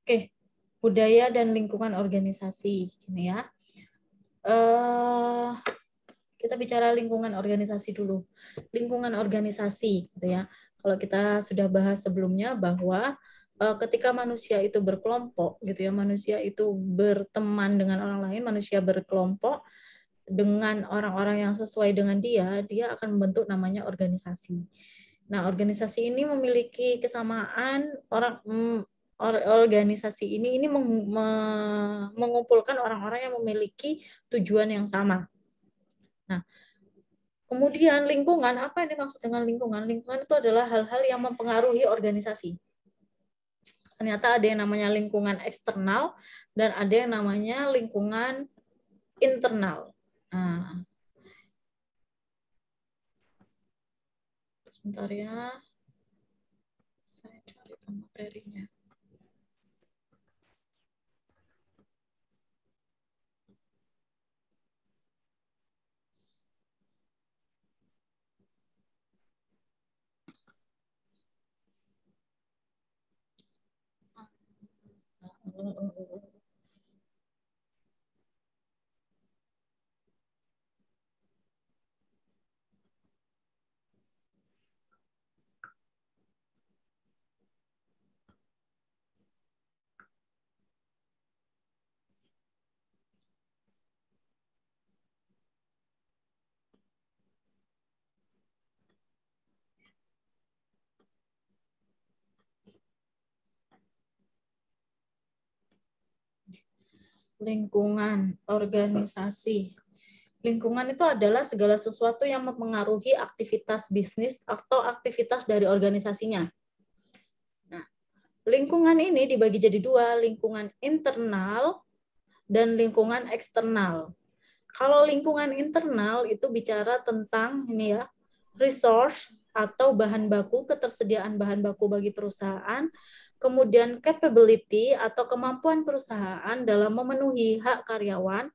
Oke, budaya dan lingkungan organisasi, gini ya. Kita bicara lingkungan organisasi dulu. Lingkungan organisasi, gitu ya. Kalau kita sudah bahas sebelumnya bahwa ketika manusia itu berkelompok, gitu ya, manusia itu berteman dengan orang lain, manusia berkelompok dengan orang-orang yang sesuai dengan dia, dia akan membentuk namanya organisasi. Nah, organisasi ini memiliki kesamaan organisasi ini mengumpulkan orang-orang yang memiliki tujuan yang sama. Nah, kemudian lingkungan, apa yang dimaksud dengan lingkungan? Lingkungan itu adalah hal-hal yang mempengaruhi organisasi. Ternyata ada yang namanya lingkungan eksternal dan ada yang namanya lingkungan internal. Nah, sebentar ya. Saya cari materinya. Lingkungan organisasi. Lingkungan itu adalah segala sesuatu yang mempengaruhi aktivitas bisnis atau aktivitas dari organisasinya. Nah, lingkungan ini dibagi jadi dua, lingkungan internal dan lingkungan eksternal. Kalau lingkungan internal itu bicara tentang ini ya, resource atau bahan baku, ketersediaan bahan baku bagi perusahaan, kemudian capability atau kemampuan perusahaan dalam memenuhi hak karyawan.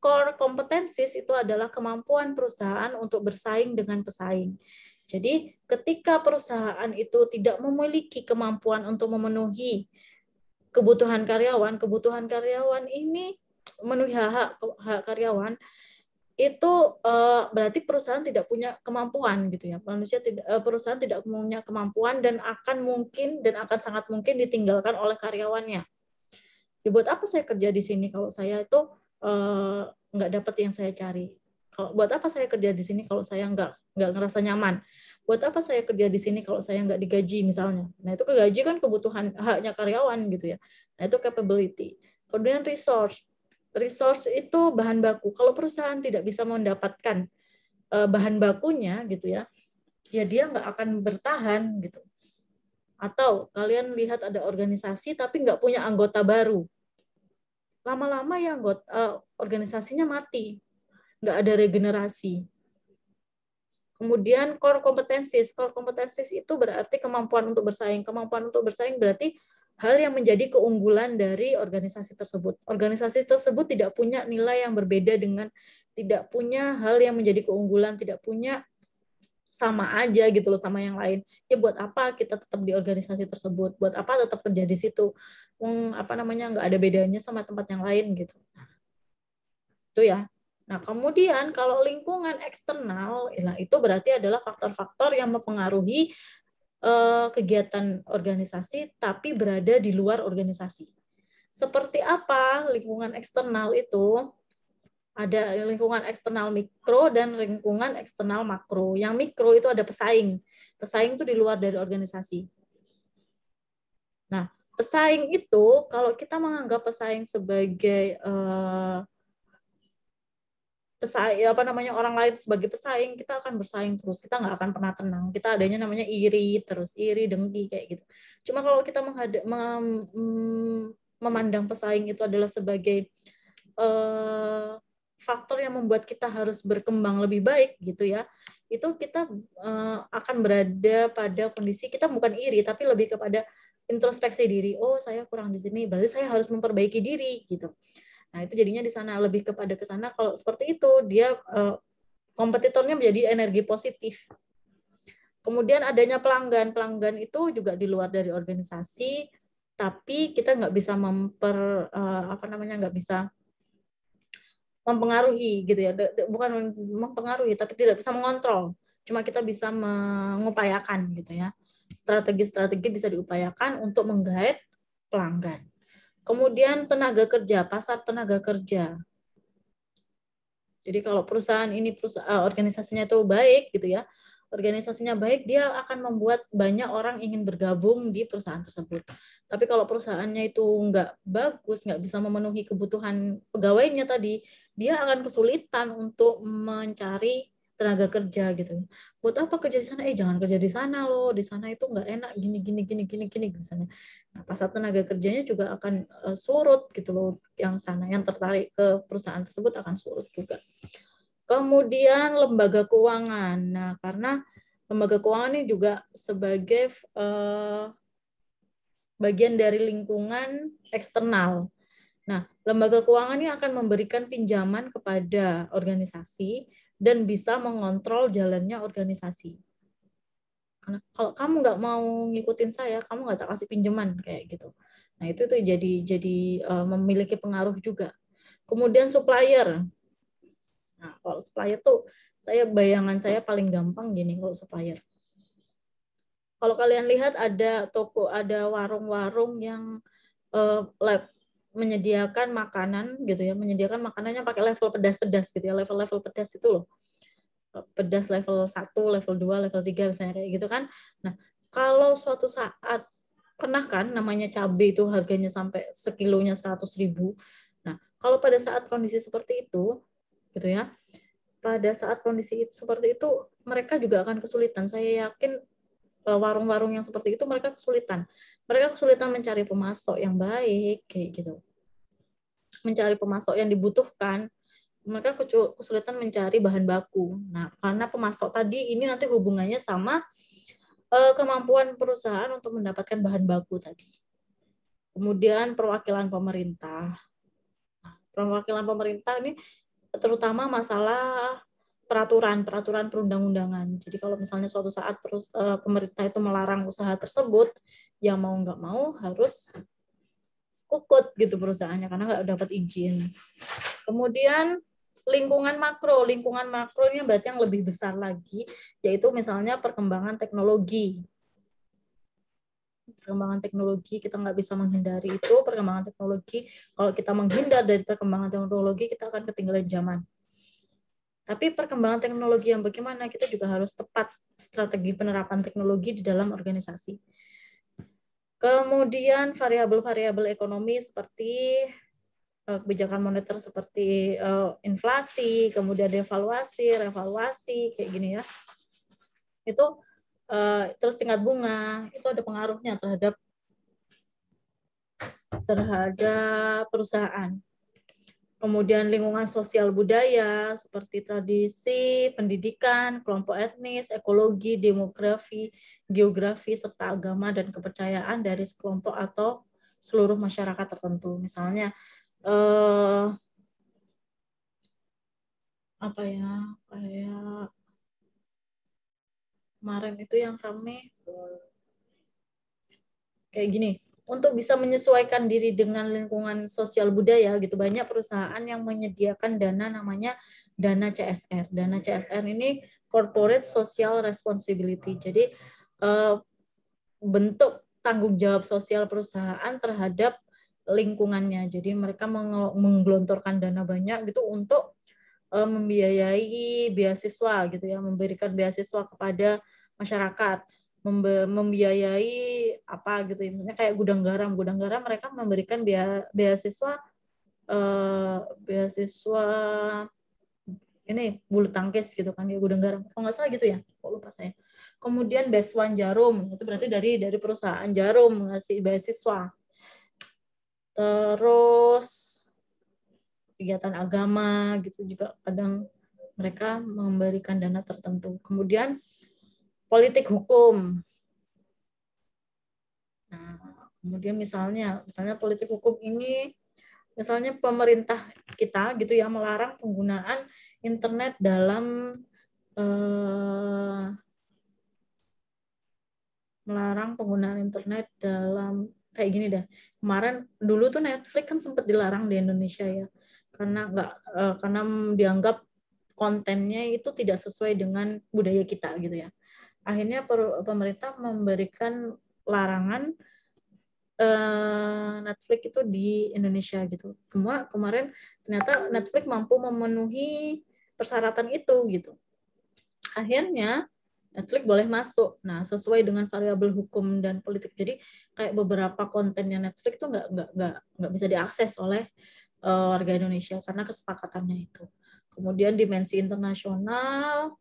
Core competencies itu adalah kemampuan perusahaan untuk bersaing dengan pesaing. Jadi ketika perusahaan itu tidak memiliki kemampuan untuk memenuhi kebutuhan karyawan ini memenuhi hak karyawan, itu berarti perusahaan tidak punya kemampuan gitu ya. Perusahaan tidak punya kemampuan dan akan sangat mungkin ditinggalkan oleh karyawannya. Ya, buat apa saya kerja di sini kalau saya itu nggak dapat yang saya cari? Buat apa saya kerja di sini kalau saya nggak ngerasa nyaman? Buat apa saya kerja di sini kalau saya nggak digaji misalnya? Nah, itu gaji kan kebutuhan haknya karyawan gitu ya. Nah, itu capability. Kemudian resource. Resource itu bahan baku. Kalau perusahaan tidak bisa mendapatkan bahan bakunya gitu ya, ya dia nggak akan bertahan gitu. Atau kalian lihat ada organisasi tapi nggak punya anggota baru, lama-lama ya organisasinya mati, nggak ada regenerasi. Kemudian core competencies itu berarti kemampuan untuk bersaing. Kemampuan untuk bersaing berarti hal yang menjadi keunggulan dari organisasi tersebut. Organisasi tersebut tidak punya nilai yang berbeda tidak punya hal yang menjadi keunggulan, tidak punya sama aja gitu loh sama yang lain. Ya buat apa kita tetap di organisasi tersebut? Buat apa tetap kerja di situ? Nggak ada bedanya sama tempat yang lain gitu. Itu ya. Nah, kemudian kalau lingkungan eksternal, nah itu berarti adalah faktor-faktor yang mempengaruhi kegiatan organisasi tapi berada di luar organisasi. Seperti apa lingkungan eksternal itu? Ada lingkungan eksternal mikro dan lingkungan eksternal makro. Yang mikro itu ada pesaing. Pesaing itu di luar dari organisasi. Nah, pesaing itu kalau kita menganggap pesaing sebagai orang lain sebagai pesaing, kita akan bersaing terus, kita nggak akan pernah tenang, kita adanya namanya iri, dengki kayak gitu. Cuma kalau kita memandang pesaing itu adalah sebagai faktor yang membuat kita harus berkembang lebih baik gitu ya, itu kita akan berada pada kondisi kita bukan iri tapi lebih kepada introspeksi diri. Oh, saya kurang di sini, berarti saya harus memperbaiki diri gitu. Nah, itu jadinya di sana lebih kepada ke sana. Kalau seperti itu, dia kompetitornya menjadi energi positif. Kemudian adanya pelanggan. Pelanggan itu juga di luar dari organisasi. tapi kita nggak bisa nggak bisa mempengaruhi gitu ya, bukan mempengaruhi tapi tidak bisa mengontrol, cuma kita bisa mengupayakan gitu ya, strategi-strategi bisa diupayakan untuk menggait pelanggan. Kemudian tenaga kerja, pasar tenaga kerja. Jadi kalau perusahaan ini organisasinya itu baik gitu ya, organisasinya baik, dia akan membuat banyak orang ingin bergabung di perusahaan tersebut. Tapi kalau perusahaannya itu nggak bagus, nggak bisa memenuhi kebutuhan pegawainya tadi, dia akan kesulitan untuk mencari tenaga kerja gitu. Buat apa kerja di sana? Jangan kerja di sana loh, di sana itu nggak enak, gini misalnya. Nah, pasar tenaga kerjanya juga akan surut gitu loh, yang sana yang tertarik ke perusahaan tersebut akan surut juga. Kemudian lembaga keuangan. Nah, karena lembaga keuangan ini juga sebagai bagian dari lingkungan eksternal. Nah, lembaga keuangan ini akan memberikan pinjaman kepada organisasi dan bisa mengontrol jalannya organisasi. Karena kalau kamu nggak mau ngikutin saya, kamu nggak tak kasih pinjaman kayak gitu. Nah, itu tuh jadi memiliki pengaruh juga. Kemudian supplier. Nah, kalau supplier tuh bayangan saya paling gampang gini kalau supplier. Kalau kalian lihat ada toko, ada warung-warung yang menyediakan makanan gitu ya, menyediakan makanannya pakai level pedas-pedas gitu ya, level-level pedas itu loh. Pedas level 1, level 2, level 3 misalnya kayak gitu kan. Nah, kalau suatu saat pernah kan namanya cabai itu harganya sampai sekilonya 100.000. Nah, kalau pada saat kondisi seperti itu gitu ya, pada saat kondisi seperti itu mereka juga akan kesulitan. Saya yakin warung-warung yang seperti itu mereka kesulitan. Mereka kesulitan mencari pemasok yang baik kayak gitu. Mencari pemasok yang dibutuhkan, mereka kesulitan mencari bahan baku. Nah, karena pemasok tadi ini nanti hubungannya sama kemampuan perusahaan untuk mendapatkan bahan baku tadi. Kemudian perwakilan pemerintah. Nah, perwakilan pemerintah ini terutama masalah peraturan perundang-undangan. Jadi kalau misalnya suatu saat pemerintah itu melarang usaha tersebut, ya mau nggak mau harus kukut gitu perusahaannya karena nggak dapat izin. Kemudian lingkungan makro ini berarti yang lebih besar lagi, yaitu misalnya perkembangan teknologi. Perkembangan teknologi kita nggak bisa menghindari itu, perkembangan teknologi. Kalau kita menghindar dari perkembangan teknologi, kita akan ketinggalan zaman. Tapi perkembangan teknologi yang bagaimana, kita juga harus tepat strategi penerapan teknologi di dalam organisasi. Kemudian variabel-variabel ekonomi seperti kebijakan moneter seperti inflasi, kemudian devaluasi, revaluasi, kayak gini ya. Itu terus tingkat bunga, itu ada pengaruhnya terhadap perusahaan. Kemudian lingkungan sosial budaya seperti tradisi, pendidikan, kelompok etnis, ekologi, demografi, geografi, serta agama dan kepercayaan dari sekelompok atau seluruh masyarakat tertentu. Misalnya apa ya, kayak kemarin itu yang rame kayak gini. Untuk bisa menyesuaikan diri dengan lingkungan sosial budaya gitu, banyak perusahaan yang menyediakan dana namanya dana CSR. Dana CSR ini Corporate Social Responsibility. Jadi bentuk tanggung jawab sosial perusahaan terhadap lingkungannya. Jadi mereka menggelontorkan dana banyak gitu untuk membiayai beasiswa gitu ya, memberikan beasiswa kepada masyarakat, membiayai apa gitu ya, misalnya kayak gudang garam mereka memberikan beasiswa beasiswa ini bulu tangkis gitu kan ya, gudang garam kalau nggak salah gitu ya, kok lupa saya. Kemudian Beswan Jarum itu berarti dari perusahaan Jarum ngasih beasiswa. Terus kegiatan agama gitu juga kadang mereka memberikan dana tertentu. Kemudian politik hukum. Nah, kemudian misalnya politik hukum ini, misalnya pemerintah kita gitu ya melarang penggunaan internet dalam melarang penggunaan internet dalam kayak gini dah. Kemarin dulu tuh Netflix kan sempat dilarang di Indonesia ya, karena dianggap kontennya itu tidak sesuai dengan budaya kita gitu ya. Akhirnya pemerintah memberikan larangan Netflix itu di Indonesia gitu. Kemarin ternyata Netflix mampu memenuhi persyaratan itu gitu. Akhirnya Netflix boleh masuk. Nah, sesuai dengan variabel hukum dan politik. Jadi kayak beberapa kontennya Netflix tuh nggak bisa diakses oleh warga Indonesia karena kesepakatannya itu. Kemudian dimensi internasional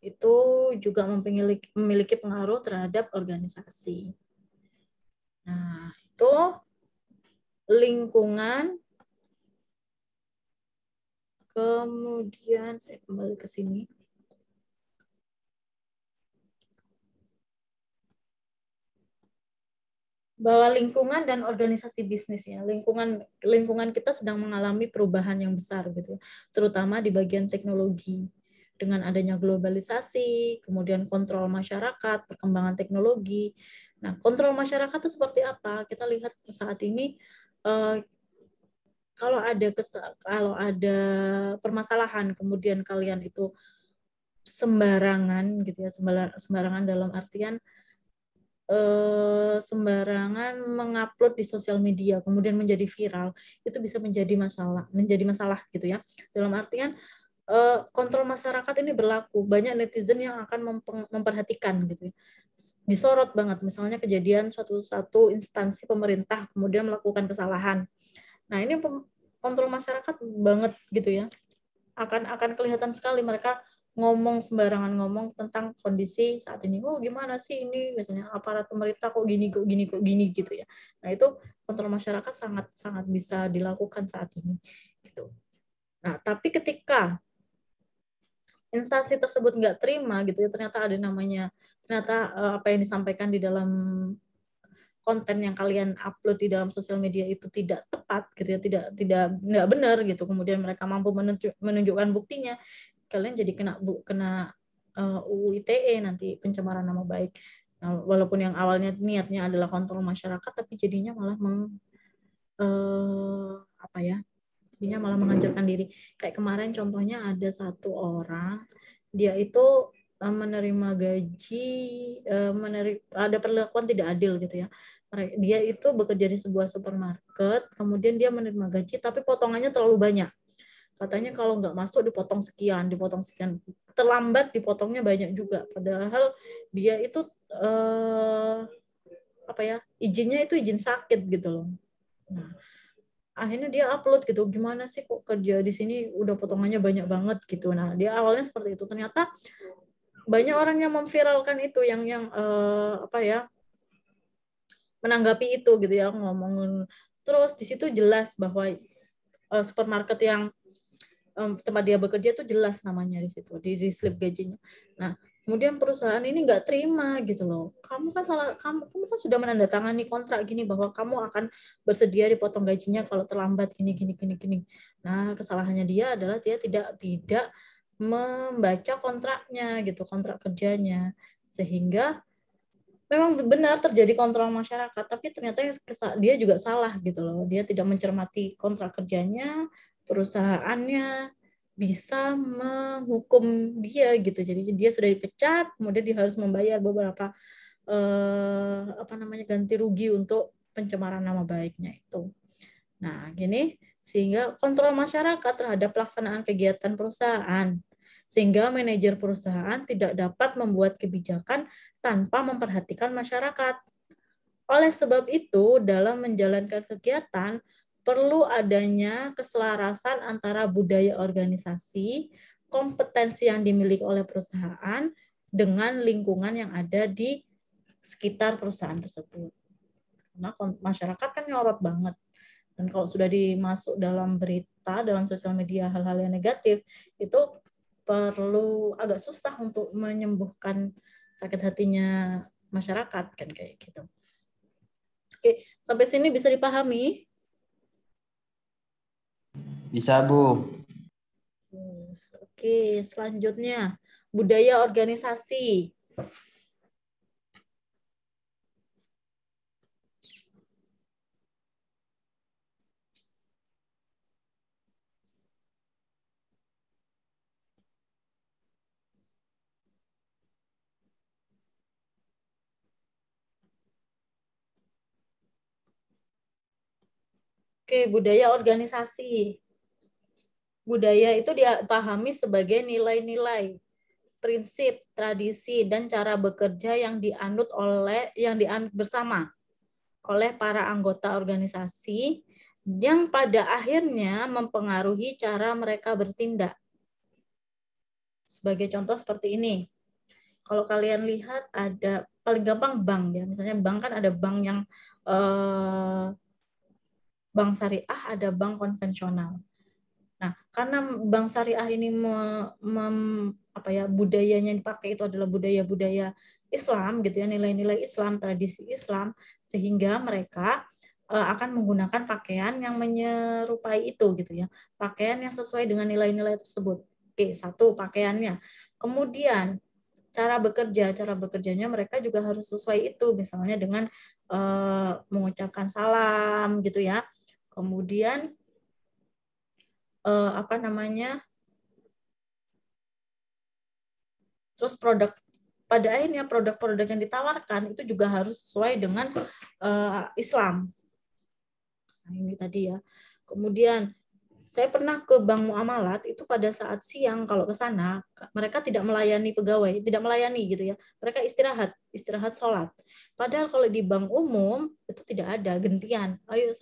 itu juga memiliki pengaruh terhadap organisasi. Nah, itu lingkungan. Kemudian saya kembali ke sini. Bahwa lingkungan dan organisasi bisnisnya, lingkungan kita sedang mengalami perubahan yang besar gitu, terutama di bagian teknologi. Dengan adanya globalisasi, kemudian kontrol masyarakat, perkembangan teknologi. Nah, kontrol masyarakat itu seperti apa? Kita lihat saat ini kalau ada permasalahan, kemudian kalian itu sembarangan gitu ya, sembarangan dalam artian sembarangan mengupload di sosial media kemudian menjadi viral, itu bisa menjadi masalah gitu ya. Dalam artian kontrol masyarakat ini berlaku, banyak netizen yang akan memperhatikan gitu ya. Disorot banget misalnya kejadian satu instansi pemerintah kemudian melakukan kesalahan. Nah, ini kontrol masyarakat banget gitu ya. Akan kelihatan sekali mereka sembarangan ngomong tentang kondisi saat ini. Oh, gimana sih ini misalnya aparat pemerintah kok gini gitu ya. Nah, itu kontrol masyarakat sangat bisa dilakukan saat ini gitu. Nah, tapi ketika instansi tersebut nggak terima gitu ya, ternyata apa yang disampaikan di dalam konten yang kalian upload di dalam sosial media itu tidak tepat gitu ya, tidak benar gitu, kemudian mereka mampu menunjukkan buktinya, kalian jadi kena UU ITE nanti, pencemaran nama baik. Nah, walaupun yang awalnya niatnya adalah kontrol masyarakat, tapi jadinya malah malah menghancurkan diri. Kayak kemarin contohnya ada satu orang, dia itu menerima gaji, ada perlakuan tidak adil gitu ya. Dia itu bekerja di sebuah supermarket, kemudian dia menerima gaji, tapi potongannya terlalu banyak. Katanya kalau nggak masuk dipotong sekian, terlambat dipotongnya banyak juga. Padahal dia itu izinnya itu izin sakit gitu loh. Nah, akhirnya dia upload gitu, gimana sih kok kerja di sini udah potongannya banyak banget gitu. Nah, dia awalnya seperti itu, ternyata banyak orang yang memviralkan itu, yang menanggapi itu gitu ya, ngomongin. Terus di situ jelas bahwa supermarket yang tempat dia bekerja itu jelas namanya di situ, di slip gajinya. Nah, kemudian perusahaan ini nggak terima gitu loh. Kamu kan kan sudah menandatangani kontrak gini bahwa kamu akan bersedia dipotong gajinya kalau terlambat gini. Nah, kesalahannya dia adalah dia tidak membaca kontraknya gitu, kontrak kerjanya, sehingga memang benar terjadi kontrol masyarakat, tapi ternyata dia juga salah gitu loh. Dia tidak mencermati kontrak kerjanya, perusahaannya bisa menghukum dia gitu. Jadi dia sudah dipecat, kemudian dia harus membayar beberapa ganti rugi untuk pencemaran nama baiknya itu. Nah, gini, sehingga kontrol masyarakat terhadap pelaksanaan kegiatan perusahaan, sehingga manajer perusahaan tidak dapat membuat kebijakan tanpa memperhatikan masyarakat. Oleh sebab itu, dalam menjalankan kegiatan, perlu adanya keselarasan antara budaya organisasi, kompetensi yang dimiliki oleh perusahaan, dengan lingkungan yang ada di sekitar perusahaan tersebut. Karena masyarakat kan nyorot banget. Dan kalau sudah dimasuk dalam berita, dalam sosial media hal-hal yang negatif, itu perlu agak susah untuk menyembuhkan sakit hatinya masyarakat kan kayak gitu. Oke, sampai sini bisa dipahami? Bisa, Bu. Oke, selanjutnya budaya organisasi. Oke, budaya organisasi. Budaya itu dipahami sebagai nilai-nilai, prinsip, tradisi, dan cara bekerja yang dianut bersama oleh para anggota organisasi yang pada akhirnya mempengaruhi cara mereka bertindak. Sebagai contoh seperti ini. Kalau kalian lihat ada paling gampang bank ya, misalnya bank kan ada bank yang bank syariah, ada bank konvensional. Nah, karena bank syariah ini budayanya yang dipakai itu adalah budaya-budaya Islam gitu ya, nilai-nilai Islam, tradisi Islam, sehingga mereka akan menggunakan pakaian yang menyerupai itu gitu ya. Pakaian yang sesuai dengan nilai-nilai tersebut. Oke, satu pakaiannya. Kemudian cara bekerjanya mereka juga harus sesuai itu, misalnya dengan mengucapkan salam gitu ya. Kemudian terus pada akhirnya produk-produk yang ditawarkan itu juga harus sesuai dengan Islam. Nah, ini tadi ya. Kemudian saya pernah ke Bank Muamalat, itu pada saat siang kalau ke sana mereka tidak melayani pegawai, tidak melayani gitu ya. Mereka istirahat sholat. Padahal kalau di bank umum itu tidak ada gantian. Ayo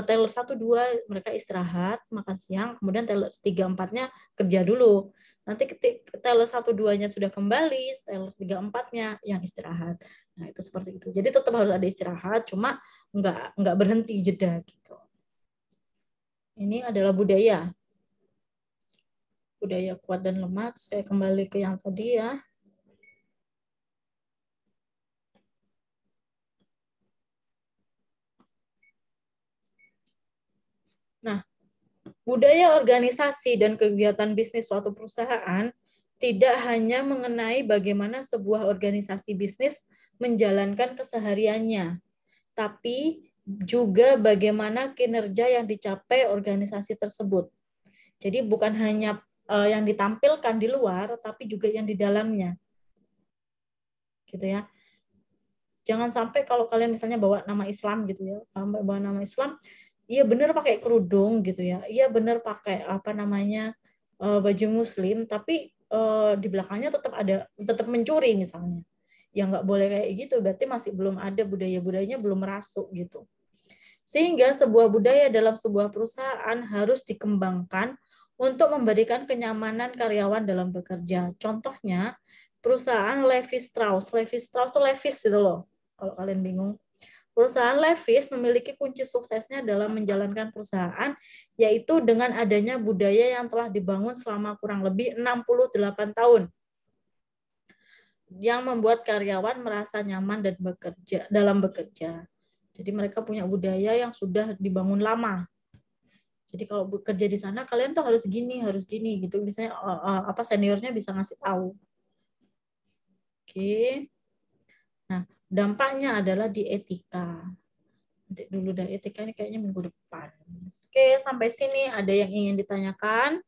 teller 1 2 mereka istirahat makan siang, kemudian teller 3 4-nya kerja dulu. Nanti ketika teller 1 2-nya sudah kembali, teller 3 4-nya yang istirahat. Nah, itu seperti itu. Jadi tetap harus ada istirahat, cuma enggak berhenti jeda gitu. Ini adalah budaya. Budaya kuat dan lemah. Saya kembali ke yang tadi ya. Nah, budaya organisasi dan kegiatan bisnis suatu perusahaan tidak hanya mengenai bagaimana sebuah organisasi bisnis menjalankan kesehariannya, tapi juga bagaimana kinerja yang dicapai organisasi tersebut. Jadi bukan hanya yang ditampilkan di luar, tapi juga yang di dalamnya. Gitu ya. Jangan sampai kalau kalian misalnya bawa nama Islam gitu ya, bawa nama Islam, iya benar pakai kerudung gitu ya, iya benar pakai baju muslim, tapi di belakangnya tetap mencuri misalnya. Ya nggak boleh kayak gitu, berarti masih belum ada budaya-budayanya belum merasuk gitu. Sehingga sebuah budaya dalam sebuah perusahaan harus dikembangkan untuk memberikan kenyamanan karyawan dalam bekerja. Contohnya, perusahaan Levi Strauss. Levi Strauss itu Levi's itu loh, kalau kalian bingung. Perusahaan Levi's memiliki kunci suksesnya dalam menjalankan perusahaan, yaitu dengan adanya budaya yang telah dibangun selama kurang lebih 68 tahun, yang membuat karyawan merasa nyaman dan dalam bekerja. Jadi mereka punya budaya yang sudah dibangun lama. Jadi kalau bekerja di sana kalian tuh harus gini gitu. Misalnya seniornya bisa ngasih tahu. Oke. Nah, dampaknya adalah di etika. Nanti dulu dah, etika ini kayaknya minggu depan. Oke, sampai sini ada yang ingin ditanyakan?